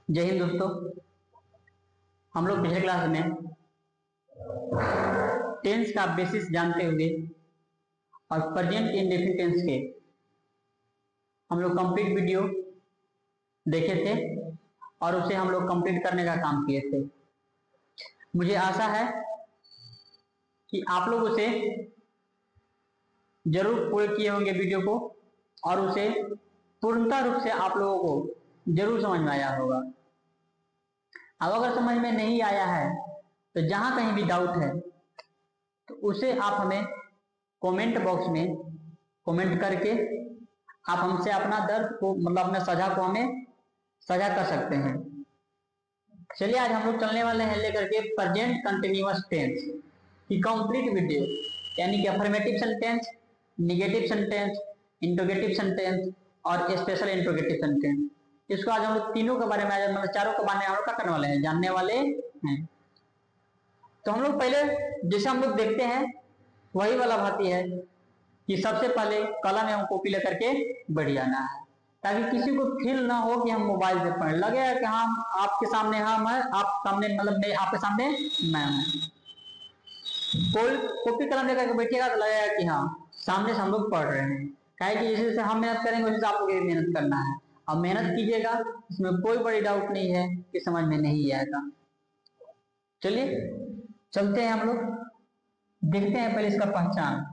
जय हिंद दोस्तों। हम लोग पिछले क्लास में टेंस का बेसिस जानते हुए और प्रेजेंट इंडेफिनिट टेंस के हम लोग कंप्लीट वीडियो देखे थे और उसे हम लोग कंप्लीट करने का काम किए थे। मुझे आशा है कि आप लोग उसे जरूर पूरे किए होंगे वीडियो को और उसे पूर्णतः रूप से आप लोगों को जरूर समझ में आया होगा। अब अगर समझ में नहीं आया है तो जहां कहीं भी डाउट है तो उसे आप हमें कमेंट बॉक्स में कमेंट करके आप हमसे अपना दर्द को मतलब अपने सजा को हमें सजा कर सकते हैं। चलिए आज हम लोग चलने वाले हैं लेकर के प्रेजेंट कंटिन्यूअस टेंस की कंप्लीट वीडियो, यानी कि affirmative sentence, negative sentence, interrogative sentence और स्पेशल इंट्रोगेटिव सेंटेंस। इसको आज हम लोग तीनों के बारे में मतलब चारों के बारे में हम लोग क्या करने वाले हैं, जानने वाले हैं। तो हम लोग पहले जैसे हम लोग देखते हैं वही वाला भाती है कि सबसे पहले कलम एवं कॉपी लेकर के बैठ जाना है, ताकि किसी को फील ना हो कि हम मोबाइल से पढ़ लगेगा कि हम आपके सामने हम है, आप सामने मतलब नहीं, आपके सामने मैं हूं। कोई कॉपी कलम लेकर के बैठिएगा तो लगेगा कि हाँ सामने से हम लोग पढ़ रहे हैं। काहे कि जैसे हम मेहनत करेंगे वैसे आपको भी मेहनत करना है। अब मेहनत कीजिएगा, इसमें कोई बड़ी डाउट नहीं है कि समझ में नहीं आएगा। चलिए चलते हैं, हम लोग देखते हैं पहले इसका पहचान।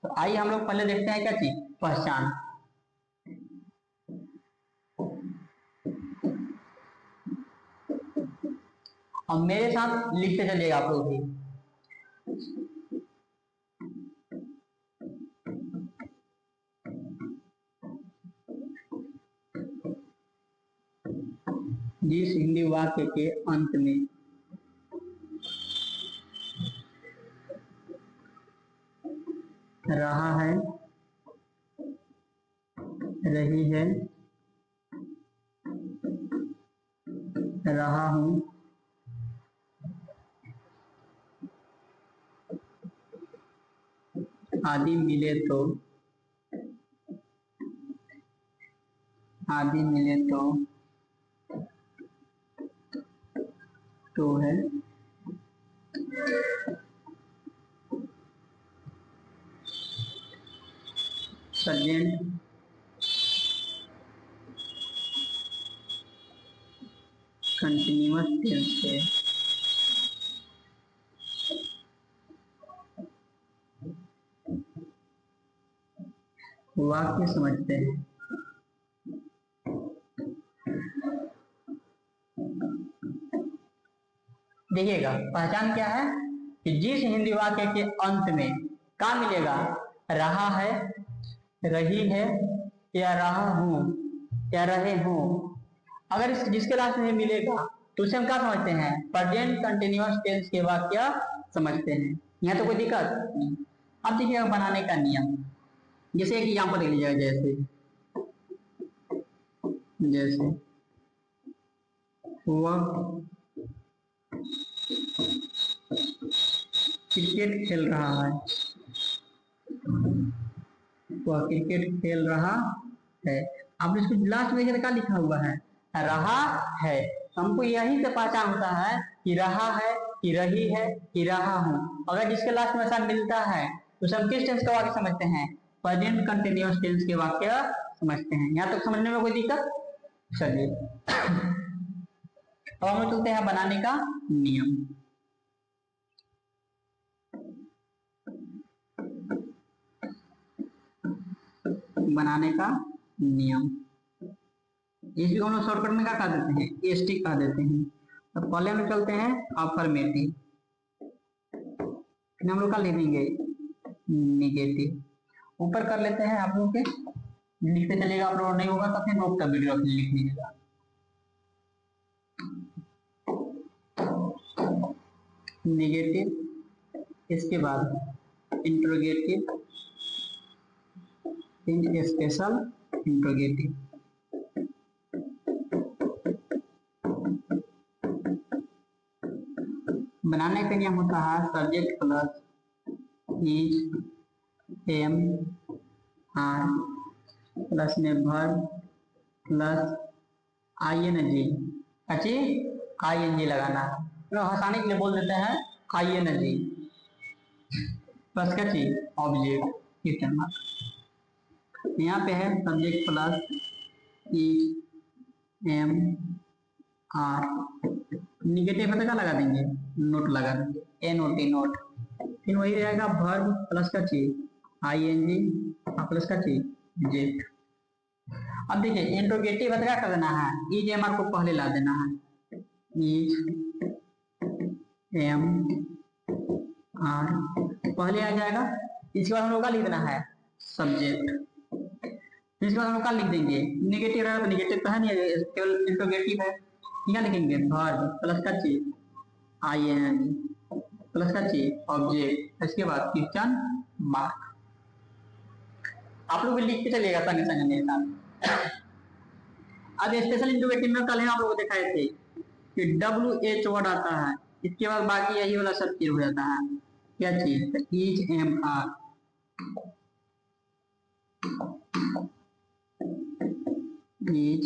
तो आइए हम लोग पहले देखते हैं क्या चीज, पहचान। अब मेरे साथ लिखते चलिएगा आप लोग भी। जिस हिंदी वाक्य के अंत में रहा है, रही है, रहा हूं, आदि मिले तो, आदि मिले तो है प्रेजेंट कंटिन्यूअस टेंस है। वाक्य समझते हैं। देखिएगा पहचान क्या है कि जिस हिंदी वाक्य के अंत में क्या मिलेगा, रहा है, रही है या रहा हूं या रहे हूं, अगर इस जिसके लास्ट में मिलेगा तो उसे हम क्या समझते हैं, प्रेजेंट कंटिन्यूअस टेंस के वाक्य समझते हैं। यहाँ तो कोई दिक्कत नहीं। अब देखिएगा बनाने का नियम, जैसे एक एग्जाम्पल ले लीजिएगा, जैसे वह क्रिकेट खेल रहा है, वह क्रिकेट खेल रहा है। अब इसको लास्ट में क्या लिखा हुआ है, रहा है। हमको यही से पहचान होता है कि रहा है, कि रही है, कि रहा हूं। अगर जिसके लास्ट में ऐसा मिलता है तो सब किस टेंस का वाक्य समझते हैं, प्रेजेंट कंटिन्यूअस टेंस के वाक्य समझते हैं। यहाँ तक समझने में कोई दिक्कत? चलिए अब हम चलते हैं बनाने का नियम। बनाने का नियम इसको हम लोग शॉर्टकट में क्या कह देते हैं, एसटी कह देते हैं। तो पहले में चलते हैं अफर्मेटिव, फिर हम लोग का लिखेंगे निगेटिव। ऊपर कर लेते हैं आप लोग के, लिखते चलेगा, आप लोग नहीं होगा तो फिर नोट का वीडियो लिख लीजिएगा। निगेटिव, इसके बाद इंट्रोगेटिव, स्पेशल इंट्रोगेटिव। बनाने का नियम होता है subject plus is, am, are, plus में वर्ब प्लस आईएनजी, अच्छी आईएनजी लगाना है, तो हंसाने के लिए बोल देते हैं आईएनजी प्लस क्या चीज ऑब्जेक्ट क्वेश्चन मार्क। यहाँ पे है subject plus am are, negative है तो क्या लगा देंगे नोट लगा देंगे, एनओटी नोट। फिर वही रहेगा वर्ब प्लस का चीज आईएनजी प्लस का चीज जेट। अब देखिए इंट्रोगेटिव है तो क्या कर देना है, इज एम आर को पहले ला देना है, इज एम आर पहले आ जाएगा। इसके बाद हम लोग का लिख देना है सब्जेक्ट, इसके बाद हम लोग का लिख देंगे निगेटिव रहेगा तो निगेटिव तो है नहीं, केवल इंट्रोगेटिव है, क्या लिखेंगे वर्ब प्लस का चीज आईएनजी प्लस का चीज ऑब्जेक्ट, इसके बाद क्वेश्चन मार्क। आप लोग भी लिख के चलिएगा संगे संगे मेरे साथ। अब स्पेशल इंट्रोगेटिव में कल आप लोग दिखाए थे कि WH वर्ड आता है, इसके बाद बाकी यही वाला सब चीज हो जाता है, क्या चीज is am are, is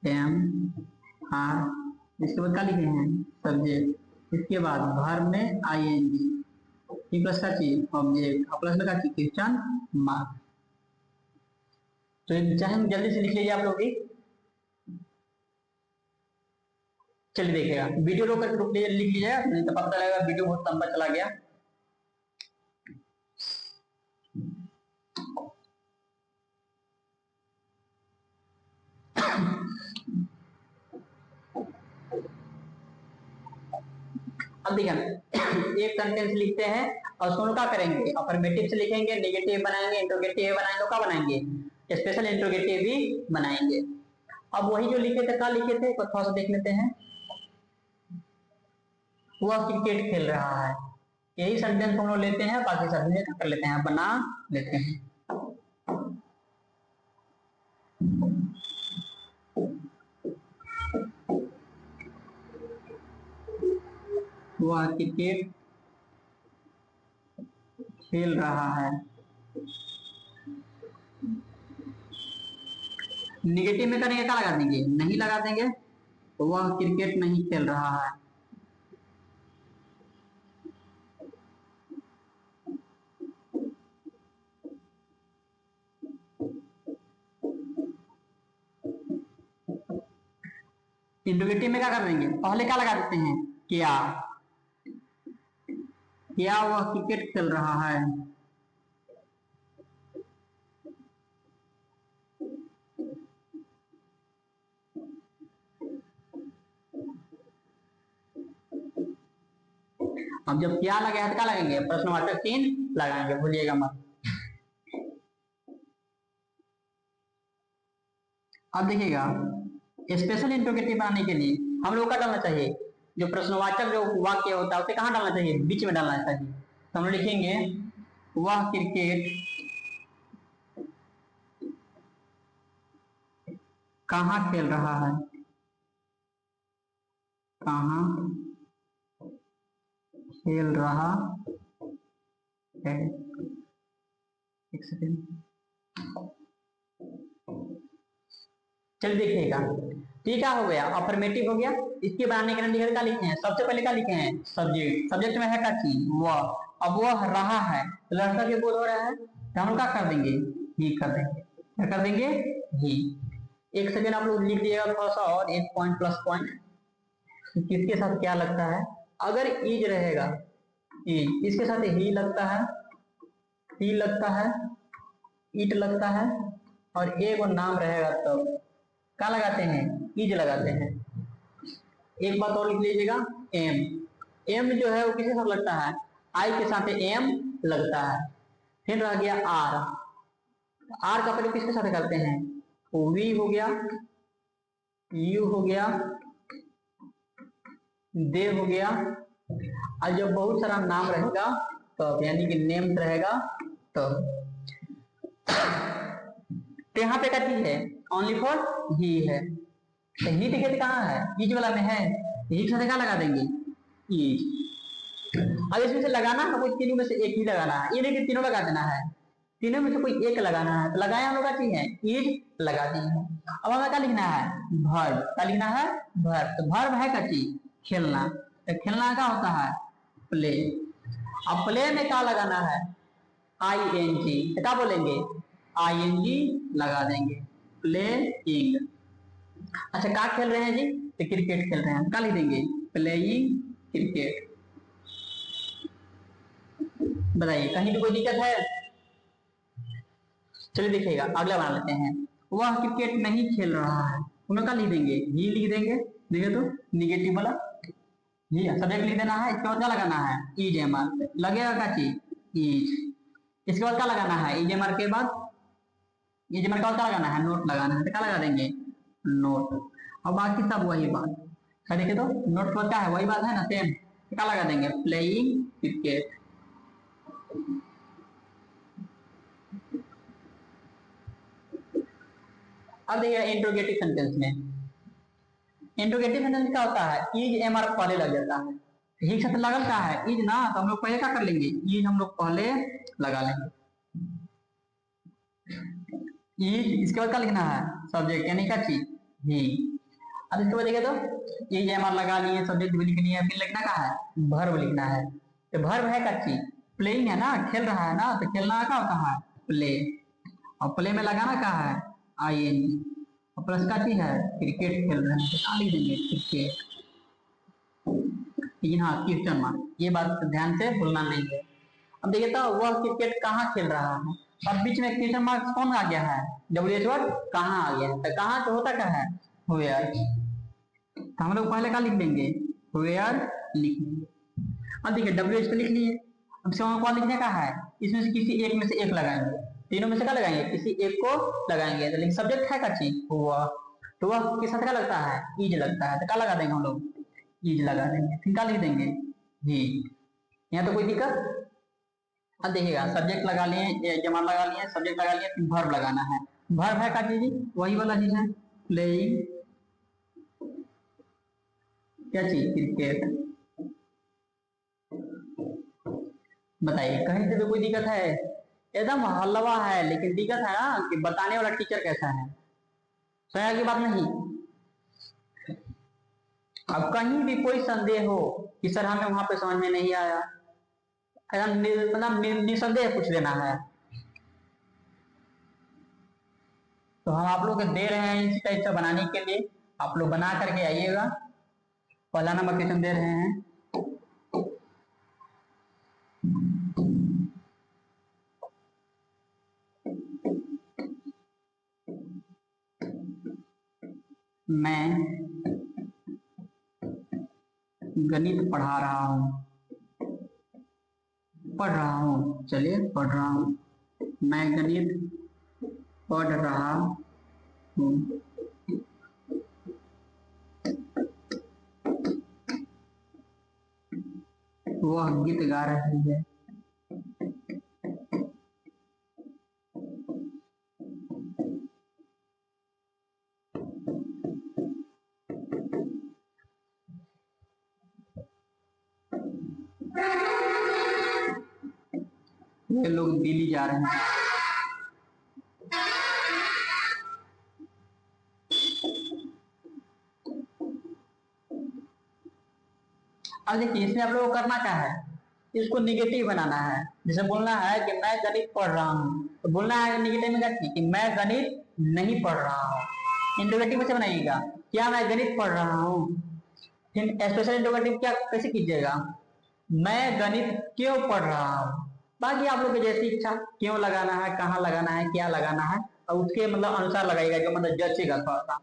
am are, इसके बाद क्या लिखे हैं सब्जेक्ट, इसके बाद वर्ब में आईएनजी प्लस का चीज ऑब्जेक्ट प्लस में का चीज क्वेश्चन मार्क। तो चाहे हम जल्दी से लिख लीजिए आप लोग भी, चलिए देखिएगा वीडियो रोक करके रुक लीजिए, लिख लीजिएगा नहीं तो पता लगेगा वीडियो बहुत लंबा चला गया। अब देखिए एक सेंटेंस लिखते हैं और उसको क्या करेंगे अफर्मेटिव से लिखेंगे, नेगेटिव बनाएंगे, इंट्रोगेटिव बनाएंगे, क्या बनाएंगे स्पेशल इंट्रोगेटिव भी बनाएंगे। अब वही जो लिखे थे क्या लिखे थे तो थोड़ा सा देख लेते हैं। वह क्रिकेट खेल रहा है, यही सेंटेंस हम लोग लेते हैं, बाकी सभी कर लेते हैं बना लेते हैं। वह क्रिकेट खेल रहा है, निगेटिव में करेंगे क्या लगा देंगे नहीं लगा देंगे, तो वह क्रिकेट नहीं खेल रहा है। इंट्रोगेटिव में क्या कर देंगे पहले क्या लगा देते हैं क्या, क्या वह क्रिकेट खेल रहा है। अब जब क्या लगे तो क्या लगेंगे प्रश्नवाचक चिन्ह लगाएंगे, भूलिएगा मत। अब देखिएगा स्पेशल इंट्रोगेटिव बनाने के लिए हम लोग का डालना चाहिए, जो प्रश्नवाचक जो वाक्य होता है उसे कहाँ डालना चाहिए बीच में डालना चाहिए। तो हम लोग लिखेंगे वह क्रिकेट कहाँ खेल रहा है, कहाँ खेल रहा है। एक सेकेंड चलिए देखिएगा ठीक है, हो गया अफर्मेटिव हो गया। इसके बनाने के लिए क्या लिखे हैं सबसे पहले क्या लिखे हैं सब्जेक्ट, सब्जेक्ट में है क्या चीज वह, अब वह रहा है लड़का के बोल हो रहा है तो हम क्या कर देंगे ही कर देंगे, क्या कर देंगे ही। एक सेकेंड आप लोग लिख दिएगा थोड़ा सा और एक पॉइंट प्लस पॉइंट, किसके साथ क्या लगता है, अगर इज रहेगा इज इसके साथ ही लगता है, ही लगता है, इट लगता है और एक और नाम रहेगा तो क्या लगाते हैं इज लगाते हैं। एक बात और लिख लीजिएगा एम, एम जो है वो किसके साथ लगता है आई के साथ एम लगता है। फिर रह गया आर, आर का प्रयोग किसके साथ करते हैं वी हो गया, यू हो गया, दे हो गया, और जब बहुत सारा नाम रहेगा तो यानी कि नेम रहेगा तो यहाँ पे क्या चीज है ओनली फॉर ही है, तो ही देखिए कहाँ है इज वाला में है, ही के साथ क्या लगा देंगे इज। अब इसमें से लगाना है कोई तीनों में से एक ही लगाना है, ये नहीं कि तीनों लगा देना है, तीनों में से कोई एक लगाना है, तो लगाया हम लोग का चीज है इज, लगा दी है। अब हमें क्या लिखना है, वर्ब। क्या लिखना है, वर्ब। तो वर्ब है का चीज खेलना, तो खेलना क्या होता है, प्ले। अब प्ले में क्या लगाना है, आई एन जी, तो क्या बोलेंगे, आई एन जी लगा देंगे, प्लेइंग। अच्छा क्या खेल रहे हैं जी, तो क्रिकेट खेल रहे हैं, क्या लिख देंगे, प्लेइंग क्रिकेट। बताइए कहीं भी कोई दिक्कत है, चलिए देखिएगा अगला बना लेते हैं। वह क्रिकेट नहीं खेल रहा है, उन्हें क्या लिख देंगे, ही लिख देंगे। देखिए तो निगेटिव वाला जी, सब्जेक्ट लिख देना है, इसके बाद क्या लगाना है, इज एम आर, लगेगा क्या चीज, इज। इसके बाद क्या लगाना है, इज एम आर के बाद, इज एम आर के बाद क्या लगाना है, नोट लगाना है, तो क्या लगा देंगे, नोट। और बाकी सब वही बात, क्या देखिए तो नोट पर क्या है, वही बात है ना, सेम। क्या लगा देंगे, प्लेइंग क्रिकेट। अब देखिए इंट्रोगेटिव सेंटेंस में, इंट्रोगेटिव सेंटेंस क्या होता है, इज एम आर पहले लग जाता है, ठीक से लगल क्या है, इज ना, तो हम लोग पहले क्या कर लेंगे, इज हम लोग पहले लगा लेंगे, इज। इसके बाद क्या लिखना है, सब्जेक्ट यानी क्या चीज, ही। अब इसके बाद देखिए तो इज एम आर लगा लिए, सब्जेक्ट भी लिखनी है, फिर लिखना क्या है, वर्ब लिखना है। तो वर्ब है क्या चीज, प्लेइंग है ना, खेल रहा है ना, तो खेलना क्या होता है, प्ले। और प्ले में लगाना क्या है, आई एन जी। और प्लस का चीज है, क्रिकेट खेल रहे हैं, तो क्या लिख देंगे, क्रिकेट। लेकिन हाँ क्वेश्चन मार्क, ये बात ध्यान से भूलना नहीं है। अब देखिए तो वह क्रिकेट कहाँ खेल रहा है, अब बीच में क्वेश्चन मार्क कौन आ गया है, डब्ल्यू एच वर्ड कहाँ आ गया है, तो कहाँ से होता क्या है, वेयर। तो हम लोग पहले क्या लिख देंगे, वेयर लिख लेंगे। अब देखिए डब्ल्यू एच तो लिख लिए, अब से कौन लिखने का है, इसमें से किसी एक में से एक लगाएंगे, तीनों में से क्या लगाएंगे, किसी एक को लगाएंगे। तो लेकिन सब्जेक्ट है का चीज वह, तो वह किस साथ क्या लगता है, इज लगता है, तो क्या लगा देंगे हम लोग, इज लगा देंगे, फिर क्या लिख देंगे, ही। यहाँ तो कोई दिक्कत। अब देखिएगा सब्जेक्ट लगा लिए, जमा लगा लिए, सब्जेक्ट लगा लिए, फिर वर्ब लगाना है। वर्ब है का चीज वही वाला चीज है, प्लेइंग क्या चीज, क्रिकेट। बताइए कहीं से तो कोई दिक्कत है, एकदम हलवा है, लेकिन दिक्कत है ना कि बताने वाला टीचर कैसा है, समझ की बात नहीं। अब कहीं भी कोई संदेह हो कि सर हमें वहां पे समझ में नहीं आया, एकदम मतलब निसंदेह पूछ देना है, तो हम आप लोग को दे रहे हैं इस टाइप से बनाने के लिए, आप लोग बना करके आइएगा। पहला नंबर क्वेश्चन दे रहे हैं, मैं गणित पढ़ा रहा हूँ, पढ़ रहा हूँ, चलिए पढ़ रहा हूँ, मैं गणित पढ़ रहा हूँ। वह गीत गा रही है, वे लोग दिल्ली जा रहे हैं। अब देखिए इसमें आप लोगों को करना क्या है, इसको निगेटिव बनाना है। जैसे बोलना है कि मैं गणित पढ़ रहा हूँ, तो बोलना है निगेटिव में क्या कि मैं गणित नहीं पढ़ रहा हूँ। इंटरोगेटिव से बनाइएगा, क्या मैं गणित पढ़ रहा हूँ। फिर स्पेशल इंटरोगेटिव क्या कैसे कीजिएगा, मैं गणित क्यों पढ़ रहा हूँ। बाकी आप लोग की जैसी इच्छा, क्यों लगाना है, कहाँ लगाना है, क्या लगाना है, और उसके मतलब अनुसार लगाइएगा, जो मतलब जचेगा थोड़ा सा।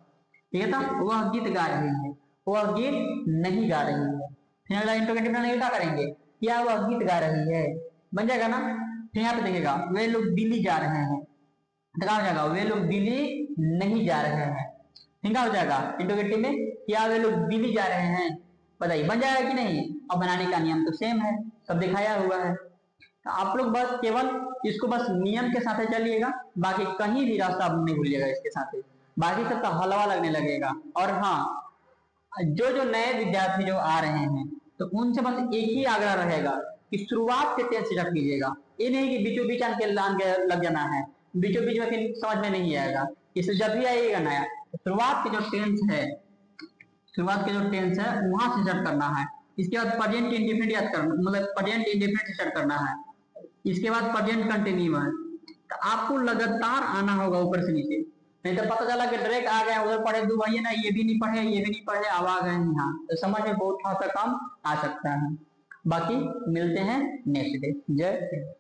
ठीक है, तो वह गीत गा रही है, वह गीत नहीं गा रही है। फिर अगला इंटरोगेटिव बनाने क्या करेंगे, क्या वह गीत गा रही है, बन जाएगा ना। फिर यहाँ पे देखिएगा वे लोग दिल्ली जा रहे हैं, तो क्या हो जाएगा, वे लोग दिल्ली नहीं जा रहे हैं। फिर क्या हो जाएगा इंटरोगेटिव में, क्या वे लोग दिल्ली जा रहे हैं, बताइए बन जाएगा कि नहीं। और बनाने का नियम तो सेम है, सब दिखाया हुआ है। तो आप लोग बस केवल इसको बस नियम के साथ चलिएगा, बाकी कहीं भी रास्ता नहीं भूलिएगा इसके साथ, बाकी सब तो हलवा लगने लगेगा। और हाँ जो जो नए विद्यार्थी जो आ रहे हैं, तो उनसे बस एक ही आग्रह रहेगा कि शुरुआत से टेंस सेटअप कीजिएगा। ये नहीं कि बीचों बीच आन के लग जाना है, बीचों बीच में फिर समझ में नहीं आएगा। इसे जब भी आएगा नया, शुरुआत के जो टेंस है, शुरुआत के जो टेंस है वहां से सेट करना है। इसके बाद प्रेजेंट इंडेफिनिट याद करना, मतलब प्रेजेंट इंडेफिनिट सेट करना है। इसके बाद प्रेजेंट कंटिन्यूअस, तो आपको लगातार आना होगा ऊपर से नीचे, नहीं तो पता चला कि डायरेक्ट आ गए उधर पढ़े दो भैया ना, ये भी नहीं पढ़े ये भी नहीं पढ़े, अब आ गए यहाँ, तो समझ में बहुत थोड़ा सा कम आ सकता है। बाकी मिलते हैं नेक्स्ट डे। जय